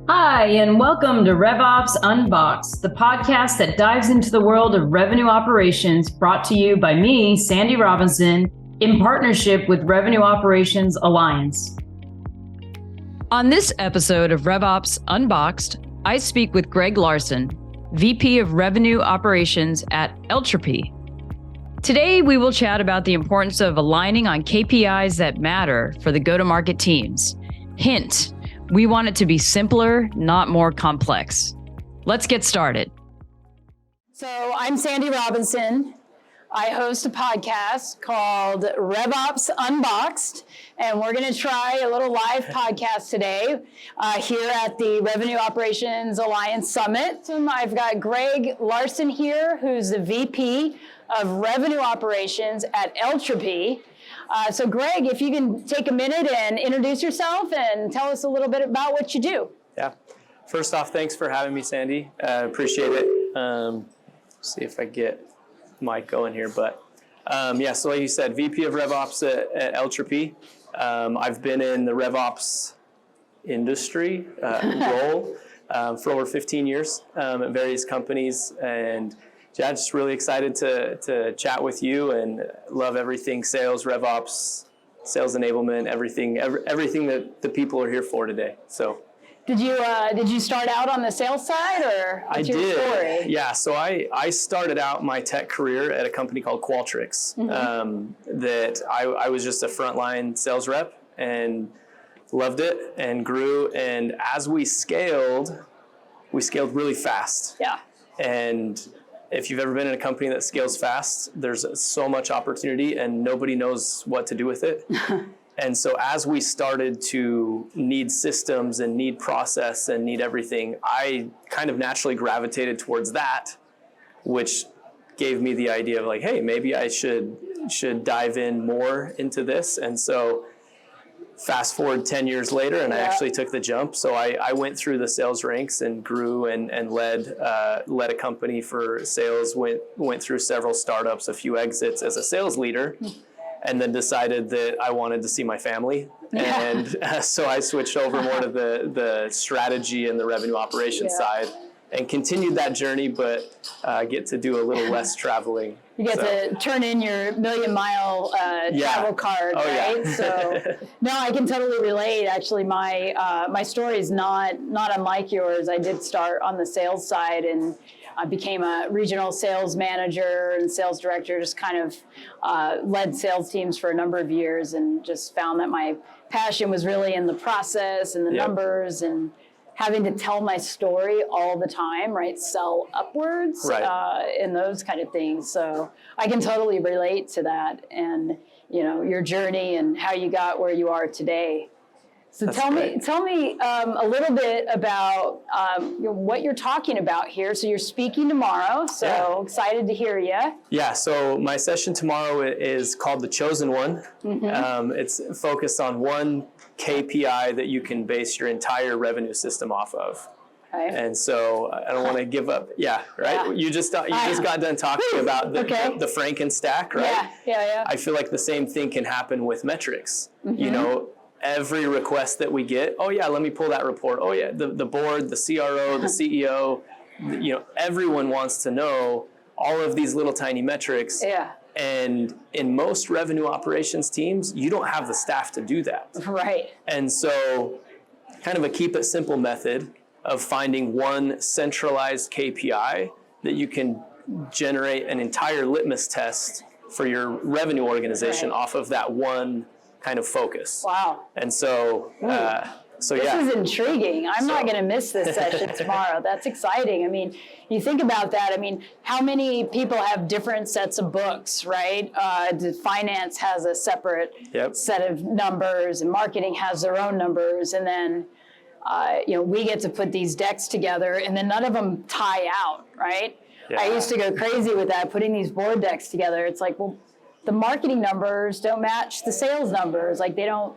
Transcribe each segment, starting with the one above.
Hi, and welcome to RevOps Unboxed, the podcast that dives into the world of revenue operations, brought to you by me, Sandy Robinson, in partnership with Revenue Operations Alliance. On this episode of RevOps Unboxed, I speak with Greg Larsen, VP of Revenue Operations at Eltropy. Today, we will chat about the importance of aligning on KPIs that matter for the go-to-market teams. Hint, we want it to be simpler, not more complex. Let's get started. So I'm Sandy Robinson. I host a podcast called RevOps Unboxed, and we're going to try a little live podcast today here at the Revenue Operations Alliance Summit. I've got Greg Larsen here, who's the VP of Revenue Operations at Eltropy. So Greg, if you can take a minute and introduce yourself and tell us a little bit about what you do. Yeah. First off, thanks for having me, Sandy. Appreciate it. See if I get mic going here. But so like you said, VP of RevOps at Eltropy. I've been in the RevOps industry role for over 15 years at various companies, and yeah, just really excited to chat with you and love everything sales, RevOps, sales enablement, everything that the people are here for today. So, did you start out on the sales side, or what's your story? Yeah. So I started out my tech career at a company called Qualtrics. That I was just a frontline sales rep and loved it and grew. And as we scaled really fast. Yeah. And if you've ever been in a company that scales fast, there's so much opportunity and nobody knows what to do with it. And so as we started to need systems and need process and need everything, I kind of naturally gravitated towards that, which gave me the idea of like, hey, maybe I should dive in more into this. And so fast forward 10 years later, and I actually took the jump. So I went through the sales ranks and grew and led a company for sales, went through several startups, a few exits as a sales leader, and then decided that I wanted to see my family. And so I switched over more to the strategy and the revenue operations side and continued that journey, but get to do a little less traveling. You get to turn in your 1,000,000-mile travel card, right? Yeah. So, no, I can totally relate. Actually, my story is not unlike yours. I did start on the sales side, and I became a regional sales manager and sales director, just kind of led sales teams for a number of years, and just found that my passion was really in the process and the numbers and having to tell my story all the time, right? Sell upwards, and those kind of things. So I can totally relate to that, and your journey and how you got where you are today. So tell me a little bit about what you're talking about here. So you're speaking tomorrow, so excited to hear you. Yeah, so my session tomorrow is called The Chosen One. It's focused on one KPI that you can base your entire revenue system off of. Okay. And so I don't want to give up. Yeah, right? Yeah. You just got done talking about the Frankenstack, right? Yeah. I feel like the same thing can happen with metrics. Every request that we get, let me pull that report. The board, the CRO, the CEO, everyone wants to know all of these little tiny metrics. Yeah. And in most revenue operations teams, you don't have the staff to do that. Right. And so kind of a keep it simple method of finding one centralized KPI that you can generate an entire litmus test for your revenue organization off of that one kind of focus. Wow. And so, this is intriguing. I'm not going to miss this session tomorrow. That's exciting. I mean, you think about that. I mean, how many people have different sets of books, right? Finance has a separate set of numbers, and marketing has their own numbers. And then, we get to put these decks together, and then none of them tie out, right? Yeah. I used to go crazy with that, putting these board decks together. It's like, well, the marketing numbers don't match the sales numbers. Like they don't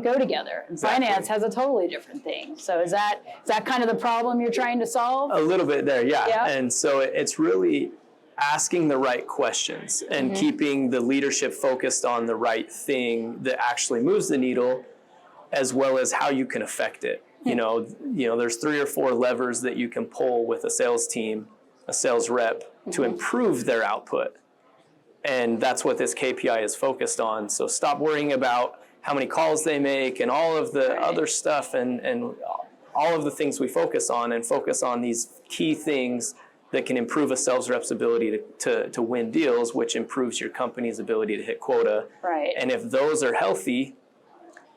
go together. And finance has a totally different thing. So is that kind of the problem you're trying to solve? A little bit there, yeah. And so it's really asking the right questions and keeping the leadership focused on the right thing that actually moves the needle, as well as how you can affect it. There's 3 or 4 levers that you can pull with a sales team, a sales rep, to improve their output. And that's what this KPI is focused on. So stop worrying about how many calls they make and all of the other stuff and all of the things we focus on, and focus on these key things that can improve a sales rep's ability to win deals, which improves your company's ability to hit quota. Right. And if those are healthy,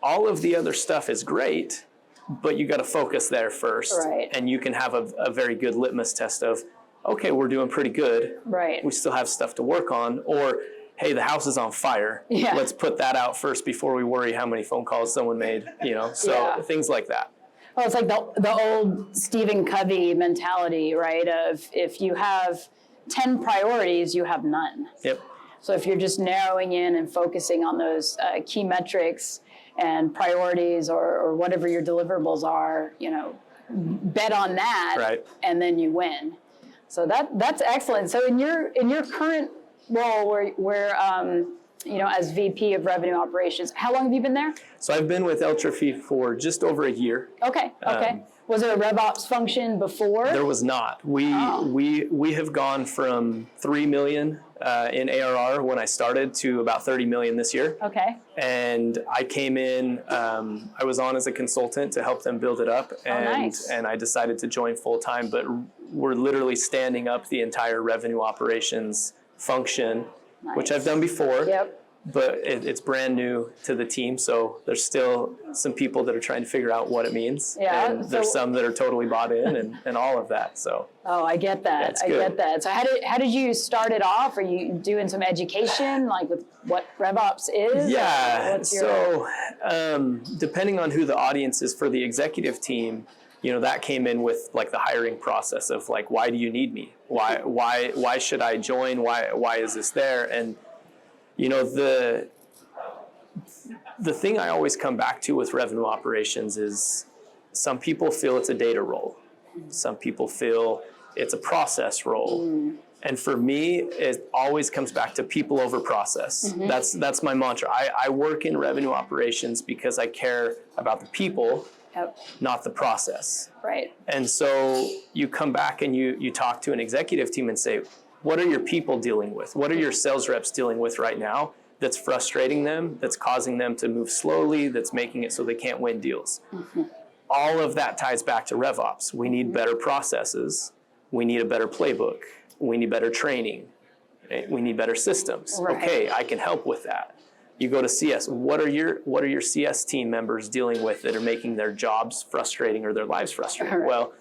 all of the other stuff is great, but you got to focus there first. Right. And you can have a very good litmus test of, okay, we're doing pretty good. Right. We still have stuff to work on. Or, hey, the house is on fire. Yeah. Let's put that out first before we worry how many phone calls someone made, so things like that. Well, it's like the old Stephen Covey mentality, right? Of if you have 10 priorities, you have none. Yep. So if you're just narrowing in and focusing on those key metrics and priorities or whatever your deliverables are, bet on that, right, and then you win. So that's excellent. So in your current role, where as VP of Revenue Operations, how long have you been there? So I've been with Eltropy for just over a year. Okay. Was there a RevOps function before? There was not. We have gone from 3 million in ARR when I started to about 30 million this year. Okay. And I came in, I was on as a consultant to help them build it up, and I decided to join full time, but we're literally standing up the entire revenue operations function, which I've done before. Yep. But it's brand new to the team, so there's still some people that are trying to figure out what it means. Yeah, and there's some that are totally bought in and all of that. So. Oh, I get that. I get that. So how did you start it off? Are you doing some education, like with what RevOps is? Yeah. So depending on who the audience is for the executive team, that came in with like the hiring process of like, why do you need me? Why should I join? Why is this there? And the thing I always come back to with revenue operations is some people feel it's a data role. Some people feel it's a process role. And for me, it always comes back to people over process. That's my mantra. I work in revenue operations because I care about the people, not the process. Right. And so you come back and you talk to an executive team and say, what are your people dealing with? What are your sales reps dealing with right now that's frustrating them, that's causing them to move slowly, that's making it so they can't win deals? All of that ties back to RevOps. We need better processes. We need a better playbook. We need better training. We need better systems. Right. Okay, I can help with that. You go to CS. What are your CS team members dealing with that are making their jobs frustrating or their lives frustrating? Right. Well,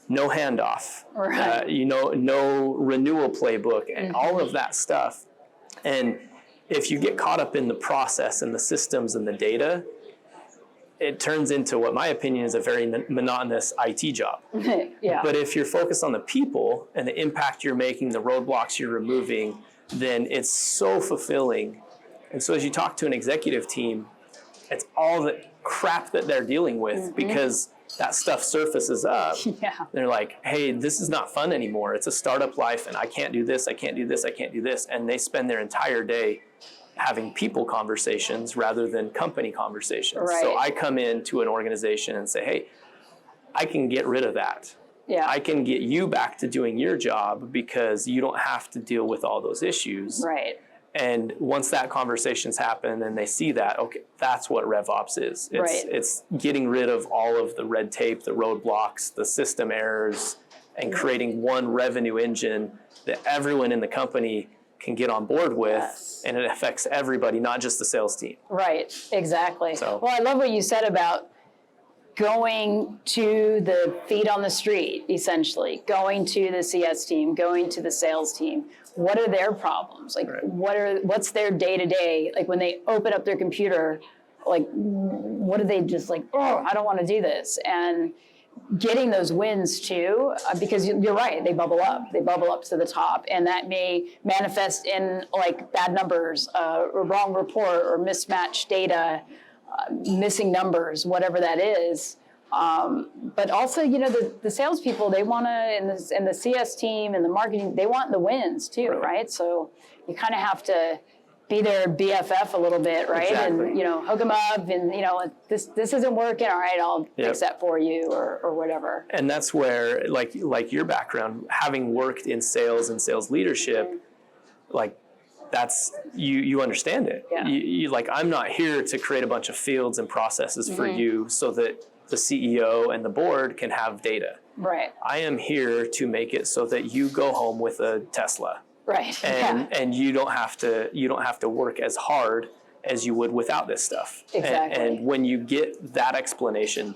no handoff, right. No renewal playbook, and all of that stuff. And if you get caught up in the process and the systems and the data, it turns into what my opinion is a very monotonous IT job. Yeah. But if you're focused on the people and the impact you're making, the roadblocks you're removing, then it's so fulfilling. And so as you talk to an executive team, it's all the crap that they're dealing with because that stuff surfaces up. Yeah. They're like, hey, this is not fun anymore. It's a startup life and I can't do this, I can't do this, I can't do this. And they spend their entire day having people conversations rather than company conversations. Right. So I come into an organization and say, hey, I can get rid of that. Yeah. I can get you back to doing your job because you don't have to deal with all those issues. Right. And once that conversation's happened and they see that, okay, that's what RevOps is. It's getting rid of all of the red tape, the roadblocks, the system errors, and creating one revenue engine that everyone in the company can get on board with, and it affects everybody, not just the sales team. Right, exactly. So. Well, I love what you said about going to the feet on the street, essentially, going to the CS team, going to the sales team. What are their problems? Like, what's their day-to-day? Like, when they open up their computer, like, what are they just like, oh, I don't want to do this? And getting those wins too, because you're right, they bubble up to the top, and that may manifest in like bad numbers, a wrong report, or mismatched data, missing numbers, whatever that is. But also, the salespeople, they want to, and the CS team and the marketing, they want the wins too, right? So you kind of have to be their BFF a little bit, right? Exactly. And, hook them up and, this isn't working. All right, I'll fix that for you or whatever. And that's where, like your background, having worked in sales and sales leadership, like that's, you understand it. Yeah. You like, I'm not here to create a bunch of fields and processes for you so that the CEO and the board can have data. Right. I am here to make it so that you go home with a Tesla. Right. And you don't have to work as hard as you would without this stuff. Exactly. And when you get that explanation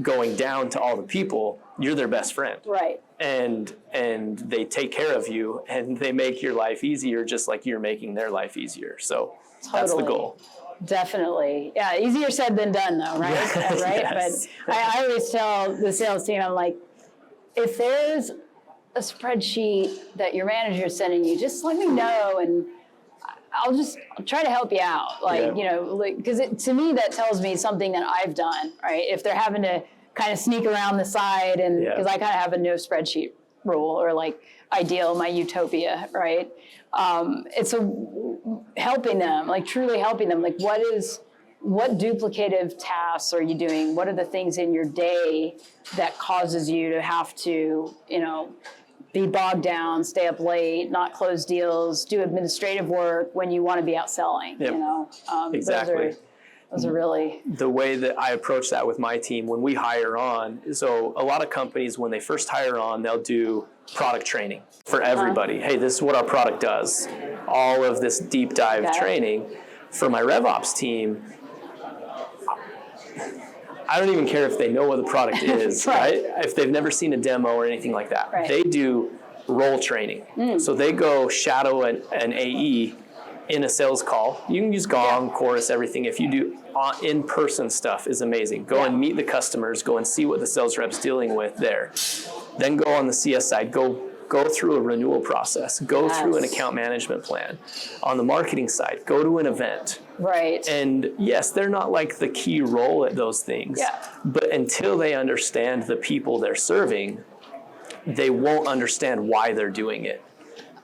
going down to all the people, you're their best friend. Right. And they take care of you and they make your life easier just like you're making their life easier. So that's the goal. Definitely. Yeah, easier said than done though, right? Right? Yes. But I always tell the sales team, I'm like, if there's a spreadsheet that your manager is sending you, just let me know and I'll try to help you out. Like, because to me, that tells me something that I've done, right? If they're having to kind of sneak around the side and because I kind of have a no spreadsheet rule or like ideal, my utopia, right? It's helping them, like truly helping them. Like what duplicative tasks are you doing? What are the things in your day that causes you to have to, be bogged down, stay up late, not close deals, do administrative work when you want to be out selling, Exactly. Those are really... The way that I approach that with my team when we hire on, so a lot of companies, when they first hire on, they'll do product training for everybody. Hey, this is what our product does. All of this deep dive training. For my RevOps team, I don't even care if they know what the product is, right? If they've never seen a demo or anything like that. Right. They do role training. So they go shadow an AE in a sales call. You can use Gong, Chorus, everything. If you do in-person stuff is amazing. Go and meet the customers, go and see what the sales rep's dealing with there. Then go on the CS side, go through a renewal process, go through an account management plan. On the marketing side, go to an event. Right. And yes, they're not like the key role at those things. Yeah. But until they understand the people they're serving, they won't understand why they're doing it.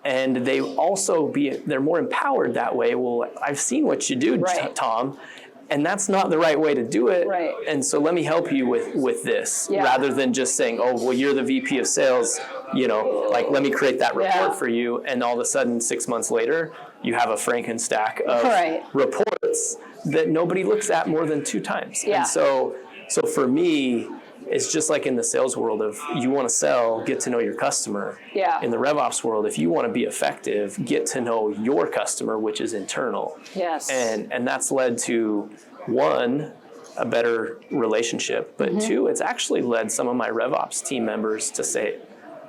And they're more empowered that way. Well, I've seen what you do, Tom, and that's not the right way to do it. Right. And so let me help you with this, rather than just saying, oh, well, you're the VP of sales, like let me create that report for you. And all of a sudden, 6 months later, you have a Frankenstack of reports that nobody looks at more than 2 times. Yeah. And so for me, it's just like in the sales world of you want to sell, get to know your customer. Yeah. In the RevOps world, if you want to be effective, get to know your customer, which is internal. Yes. And that's led to, 1, a better relationship, but 2, it's actually led some of my RevOps team members to say,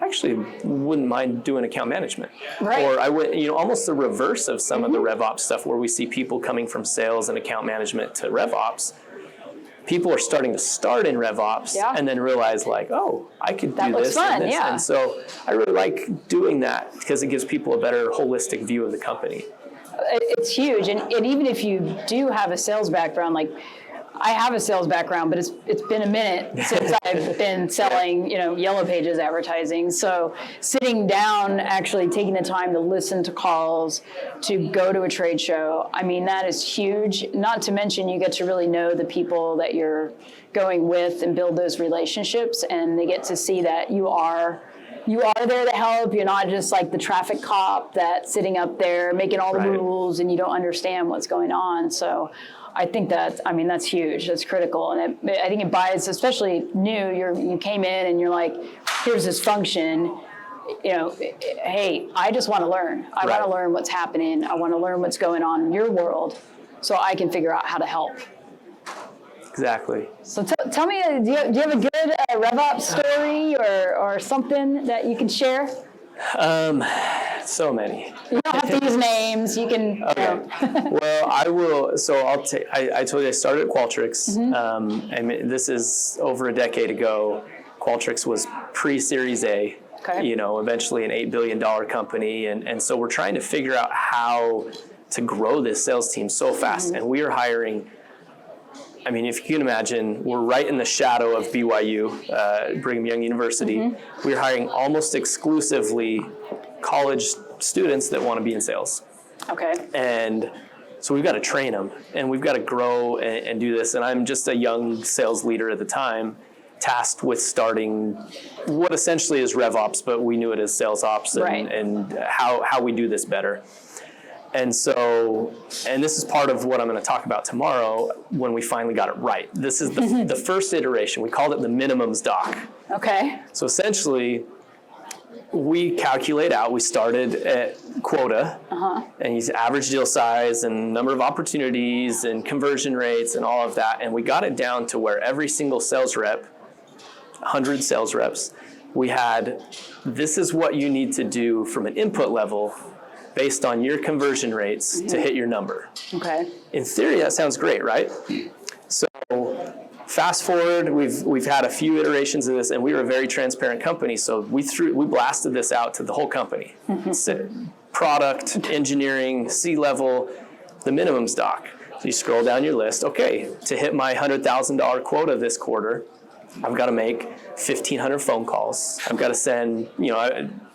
I actually wouldn't mind doing account management. Right. Or I would, almost the reverse of some of the RevOps stuff where we see people coming from sales and account management to RevOps. People are starting to start in RevOps and then realize like, oh, I could do this and this. And so I really like doing that because it gives people a better holistic view of the company. It's huge. And even if you do have a sales background, like I have a sales background, but it's been a minute since I've been selling, Yellow Pages advertising. So sitting down, actually taking the time to listen to calls, to go to a trade show, I mean, that is huge. Not to mention you get to really know the people that you're going with and build those relationships, and they get to see that you are there to help. You're not just like the traffic cop that's sitting up there making all the rules and you don't understand what's going on. So I think that's huge. That's critical. And I think it buys, especially new, you came in and you're like, here's this function, hey, I just want to learn. I want to learn what's happening. I want to learn what's going on in your world so I can figure out how to help. Exactly. So tell me, do you have a good RevOps story or something that you can share? So many. You don't have to use names. You can. Okay. Well, I will. So I told you I started at Qualtrics. And this is over a decade ago. Qualtrics was pre-Series A. Okay. Eventually an $8 billion company, and so we're trying to figure out how to grow this sales team so fast, and we are hiring. I mean, if you can imagine, we're right in the shadow of BYU, Brigham Young University. We're hiring almost exclusively college students that want to be in sales. Okay. And so we've got to train them, and we've got to grow and do this. And I'm just a young sales leader at the time, tasked with starting what essentially is RevOps, but we knew it as sales ops and how we do this better. And so, and this is part of what I'm going to talk about tomorrow when we finally got it right. This is the first iteration. We called it the minimums doc. Okay. So essentially, we calculate out, we started at quota, and use average deal size and number of opportunities and conversion rates and all of that. And we got it down to where every single sales rep, 100 sales reps, we had, this is what you need to do from an input level based on your conversion rates to hit your number. Okay. In theory, that sounds great, right? So fast forward, we've had a few iterations of this, and we were a very transparent company, so we blasted this out to the whole company. So product, engineering, C-level, the minimums doc. So you scroll down your list. Okay, to hit my $100,000 quota this quarter, I've got to make 1,500 phone calls. I've got to send,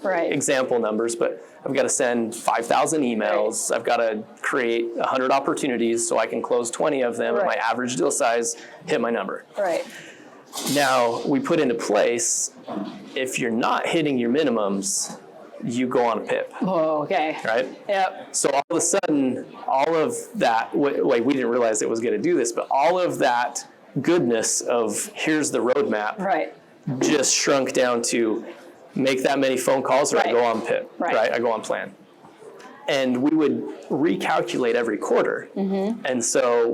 example numbers, but I've got to send 5,000 emails. Right. I've got to create 100 opportunities so I can close 20 of them at my average deal size, hit my number. Right. Now, we put into place, if you're not hitting your minimums, you go on a PIP. Oh, okay. Right? Yep. So all of a sudden, all of that, we didn't realize it was going to do this, but all of that goodness of here's the roadmap just shrunk down to make that many phone calls or I go on PIP, right? I go on plan. And we would recalculate every quarter. And so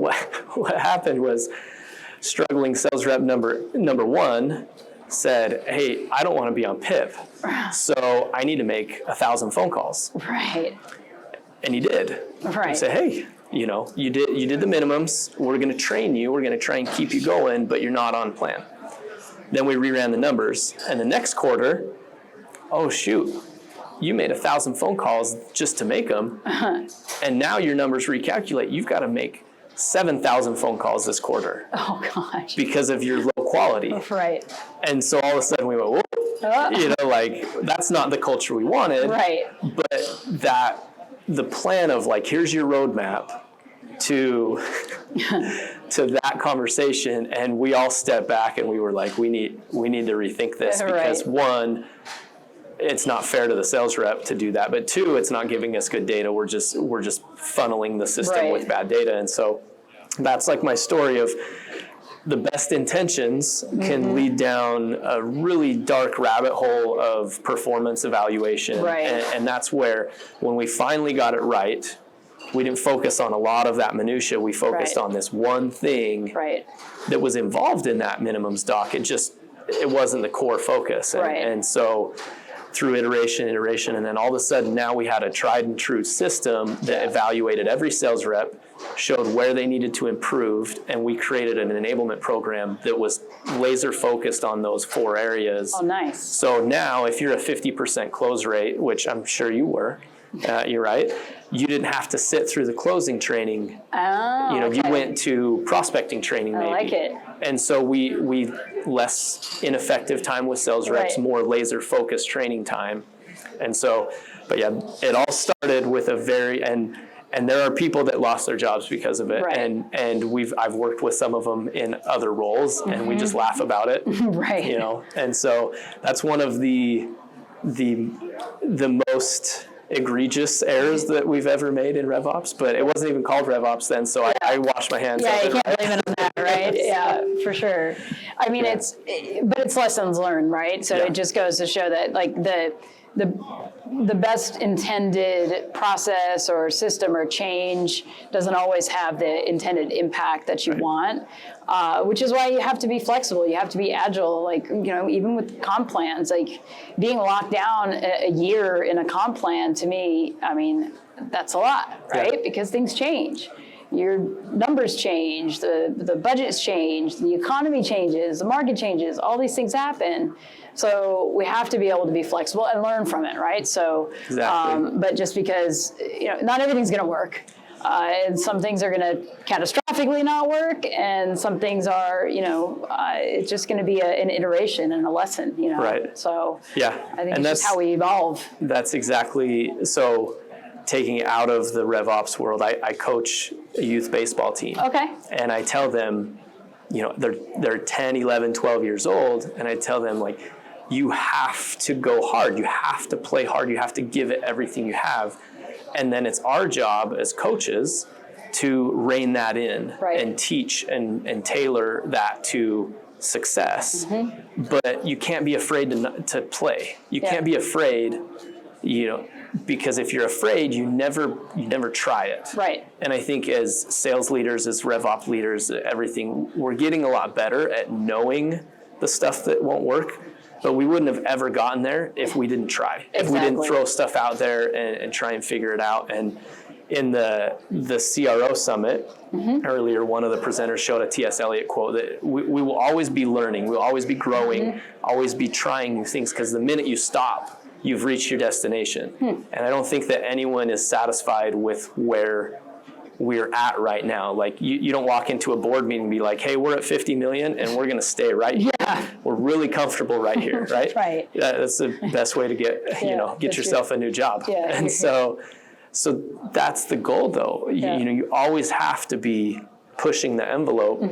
what happened was struggling sales rep number one said, hey, I don't want to be on PIP, so I need to make 1,000 phone calls. Right. And he did. Right. He said, hey, you did the minimums. We're going to train you. We're going to try and keep you going, but you're not on plan. Then we reran the numbers. And the next quarter, oh, shoot, you made 1,000 phone calls just to make them. And now your numbers recalculate. You've got to make 7,000 phone calls this quarter. Oh, gosh. Because of your low quality. Right. And so all of a sudden we went, whoa, that's not the culture we wanted. Right. But the plan of here's your roadmap to that conversation, and we all stepped back and we were like, we need to rethink this because one, it's not fair to the sales rep to do that, but two, it's not giving us good data. We're just funneling the system with bad data. And so that's my story of the best intentions can lead down a really dark rabbit hole of performance evaluation. Right. And that's where, when we finally got it right, we didn't focus on a lot of that minutia. We focused on this one thing that was involved in that minimums doc. It wasn't the core focus. And so through iteration, and then all of a sudden now we had a tried and true system that evaluated every sales rep, showed where they needed to improve, and we created an enablement program that was laser focused on those 4 areas. Oh, nice. So now if you're a 50% close rate, which I'm sure you were, you're right, you didn't have to sit through the closing training. Oh, you went to prospecting training maybe. I like it. And so we less ineffective time with sales reps, more laser focused training time. And so, but yeah, it all started with and there are people that lost their jobs because of it. And I've worked with some of them in other roles, and we just laugh about it. And so that's one of the most egregious errors that we've ever made in RevOps, but it wasn't even called RevOps then, so I washed my hands. Yeah, you can't blame it on that, right? Yeah, for sure. I mean, it's lessons learned, right? So it just goes to show that the best intended process or system or change doesn't always have the intended impact that you want, which is why you have to be flexible. You have to be agile. Even with comp plans, being locked down a year in a comp plan, to me, I mean, that's a lot, right? Yeah. Because things change. Your numbers change, the budgets change, the economy changes, the market changes, all these things happen. So we have to be able to be flexible and learn from it, right? So, but just because, not everything's going to work. And some things are going to catastrophically not work, and some things are, it's just going to be an iteration and a lesson, Right. So I think it's just how we evolve. That's exactly, so taking it out of the RevOps world, I coach a youth baseball team. Okay. And I tell them, you know, they're 10, 11, 12 years old, and I tell them, like, you have to go hard. You have to play hard. You have to give it everything you have. And then it's our job as coaches to rein that in and teach and tailor that to success. But you can't be afraid to play. You can't be afraid, you know, because if you're afraid, you never try it. Right. And I think as sales leaders, as RevOps leaders, everything, we're getting a lot better at knowing the stuff that won't work. But we wouldn't have ever gotten there if we didn't try. If we didn't throw stuff out there and try and figure it out. And in the CRO summit earlier, one of the presenters showed a T.S. Eliot quote that we will always be learning, we'll always be growing, always be trying new things, because the minute you stop, you've reached your destination. And I don't think that anyone is satisfied with where we're at right now. Like, you don't walk into a board meeting and be like, hey, we're at 50 million and we're going to stay right here. We're really comfortable right here, right? Right. That's the best way to get yourself a new job. And so that's the goal, though. You always have to be pushing the envelope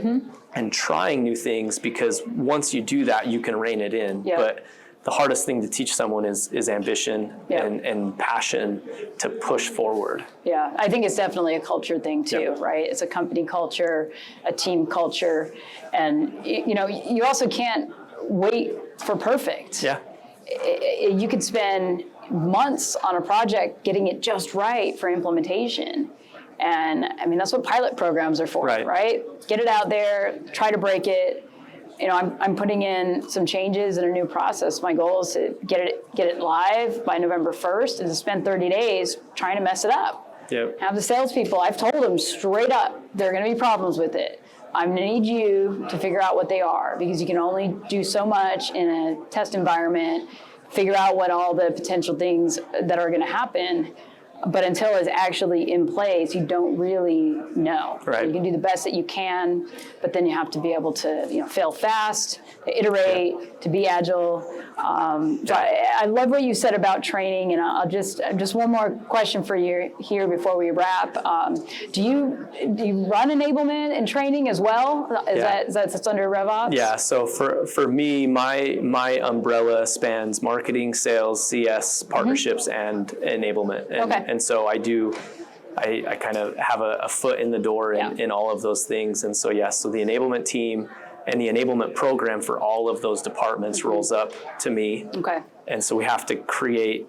and trying new things, because once you do that, you can rein it in. But the hardest thing to teach someone is ambition and passion to push forward. Yeah, I think it's definitely a culture thing too, right? It's a company culture, a team culture, and you also can't wait for perfect. You could spend months on a project getting it just right for implementation. And I mean, that's what pilot programs are for, right? Get it out there, try to break it. I'm putting in some changes in a new process. My goal is to get it live by November 1st, and to spend 30 days trying to mess it up. Have the salespeople, I've told them straight up, there are going to be problems with it. I'm going to need you to figure out what they are, because you can only do so much in a test environment, figure out what all the potential things that are going to happen. But until it's actually in place, you don't really know. You can do the best that you can, but then you have to be able to, fail fast, to iterate, to be agile. So I love what you said about training, and I'll just one more question for you here before we wrap. Do you run enablement and training as well? Is that's under RevOps? Yeah. So for me, my umbrella spans marketing, sales, CS, partnerships, and enablement. And so I kind of have a foot in the door in all of those things. And so, so the enablement team and the enablement program for all of those departments rolls up to me. And so we have to create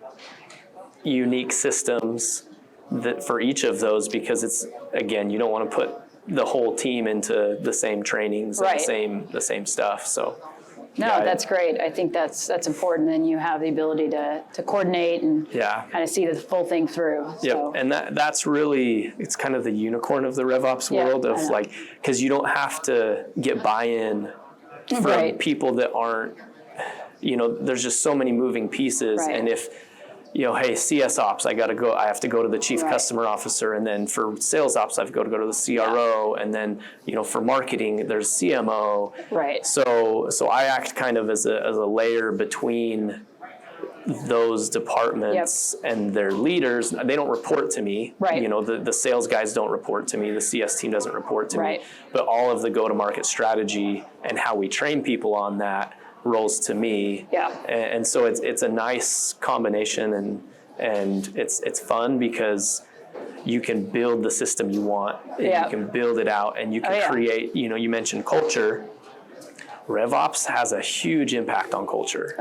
unique systems for each of those, because it's, again, you don't want to put the whole team into the same trainings and the same stuff. So. No, that's great. I think that's important. Then you have the ability to coordinate and kind of see the full thing through. So. And that's really, it's kind of the unicorn of the RevOps world of because you don't have to get buy-in from people that aren't, there's just so many moving pieces. And if, hey, CS ops, I have to go to the chief customer officer, and then for sales ops, I've got to go to the CRO, and then, for marketing, there's CMO. So I act kind of as a layer between those departments and their leaders. They don't report to me. The sales guys don't report to me. The CS team doesn't report to me. But all of the go-to-market strategy and how we train people on that rolls to me. And so it's a nice combination, and it's fun, because you can build the system you want, and you can build it out, and you can create, you mentioned culture. RevOps has a huge impact on culture.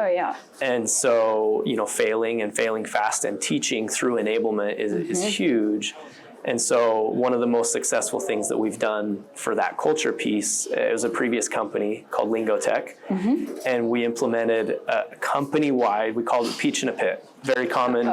And so, failing fast and teaching through enablement is huge. And so one of the most successful things that we've done for that culture piece, it was a previous company called Lingotech, and we implemented a company-wide, we called it Peach in a Pit, very common,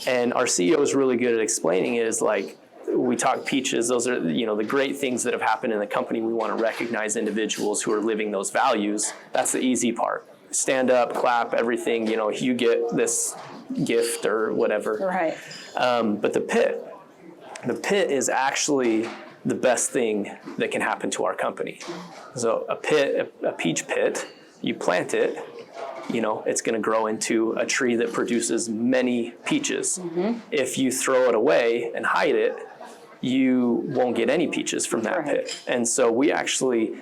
and our CEO is really good at explaining it, is like, we talk peaches, those are, the great things that have happened in the company. We want to recognize individuals who are living those values. That's the easy part. Stand up, clap, everything, you get this gift or whatever. But the pit is actually the best thing that can happen to our company. So a peach pit, you plant it, it's going to grow into a tree that produces many peaches. If you throw it away and hide it, you won't get any peaches from that pit. And so we actually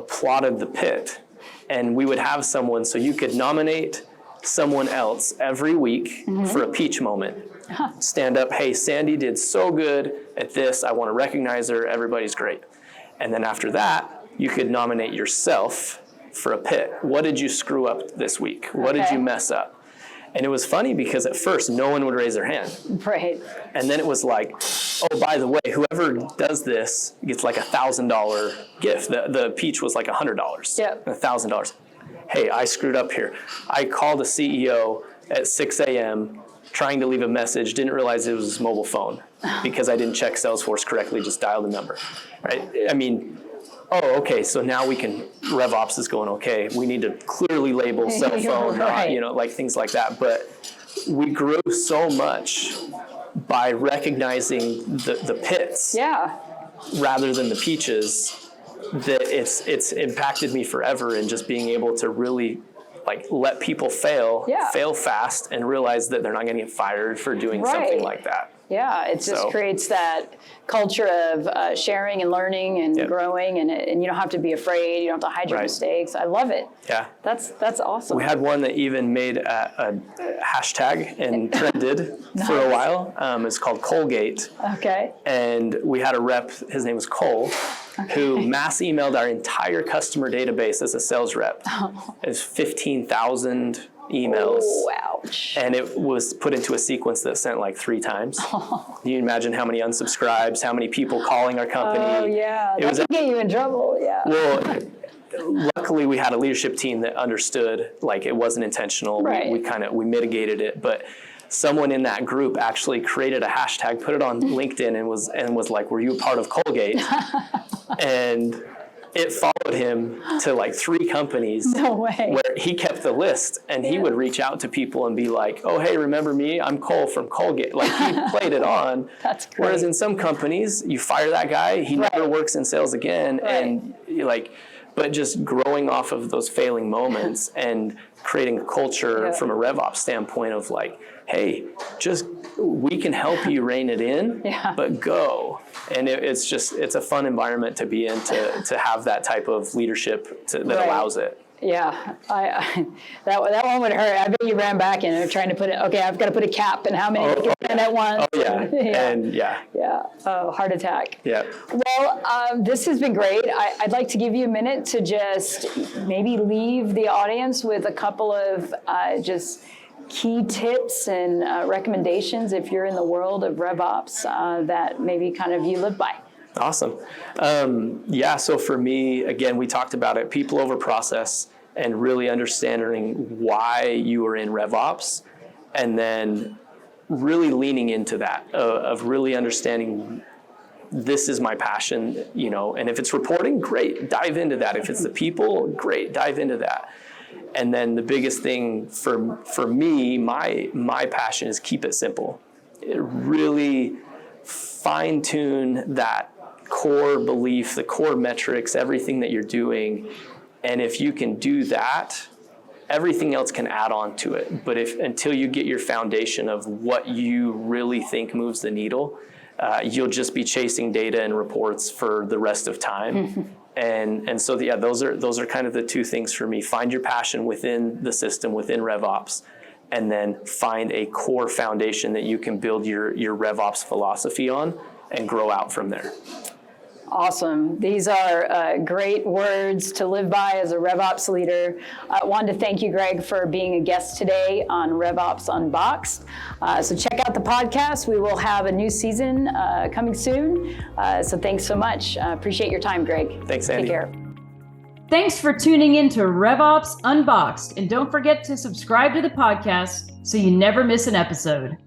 plotted the pit, and we would have someone, so you could nominate someone else every week for a peach moment. Stand up, hey, Sandy did so good at this, I want to recognize her, everybody's great. And then after that, you could nominate yourself for a pit. What did you screw up this week? What did you mess up? And it was funny because at first no one would raise their hand. Right. And then it was like, oh, by the way, whoever does this gets like $1,000 gift. The peach was like $100. Yep. $1,000. Hey, I screwed up here. I called a CEO at 6 a.m. trying to leave a message, didn't realize it was his mobile phone because I didn't check Salesforce correctly, just dialed the number, right? I mean, oh, okay, so now we can, RevOps is going, okay, we need to clearly label cell phone, like things like that. But we grew so much by recognizing the pits rather than the peaches that it's impacted me forever in just being able to really let people fail fast and realize that they're not going to get fired for doing something like that. Yeah, it just creates that culture of sharing and learning and growing, and you don't have to be afraid. You don't have to hide your mistakes. I love it. Yeah, that's awesome. We had one that even made a hashtag and trended for a while. It's called Colgate. Okay. And we had a rep. His name was Cole. Who mass emailed our entire customer database as a sales rep. It was 15,000 emails. Oh, ouch. And it was put into a sequence that sent like 3 times. You imagine how many unsubscribes, how many people calling our company. Oh, yeah. That can get you in trouble, Well, luckily we had a leadership team that understood, it wasn't intentional. Right. We mitigated it, but someone in that group actually created a hashtag, put it on LinkedIn, and was like, "Were you a part of Colgate?" And it followed him to 3 companies. No way. Where he kept the list, and he would reach out to people and be like, "Oh, hey, remember me? I'm Cole from Colgate." He played it on. That's great. Whereas in some companies, you fire that guy, he never works in sales again, and but just growing off of those failing moments and creating a culture from a RevOps standpoint of hey, we can help you rein it in, but go. And it's a fun environment to be in, to have that type of leadership that allows it. Yeah, that one would hurt. I bet you ran back in and trying to put it. Okay, I've got to put a cap and how many you can send at once. Oh yeah, and Oh, heart attack. Yeah. Well, this has been great. I'd like to give you a minute to just maybe leave the audience with a couple of just key tips and recommendations if you're in the world of RevOps that maybe kind of you live by. Awesome. So for me, again, we talked about it, people over process, and really understanding why you are in RevOps, and then really leaning into that, of really understanding this is my passion, and if it's reporting, great, dive into that. If it's the people, great, dive into that. And then the biggest thing for me, my passion is keep it simple. It really fine tune that core belief, the core metrics, everything that you're doing. And if you can do that, everything else can add on to it. But until you get your foundation of what you really think moves the needle, you'll just be chasing data and reports for the rest of time. And so those are kind of the 2 things for me. Find your passion within the system, within RevOps, and then find a core foundation that you can build your RevOps philosophy on and grow out from there. Awesome. These are great words to live by as a RevOps leader. I wanted to thank you, Greg, for being a guest today on RevOps Unboxed. So check out the podcast. We will have a new season coming soon. So thanks so much. Appreciate your time, Greg. Thanks, Andy. Take care. Thanks for tuning in to RevOps Unboxed. And don't forget to subscribe to the podcast so you never miss an episode.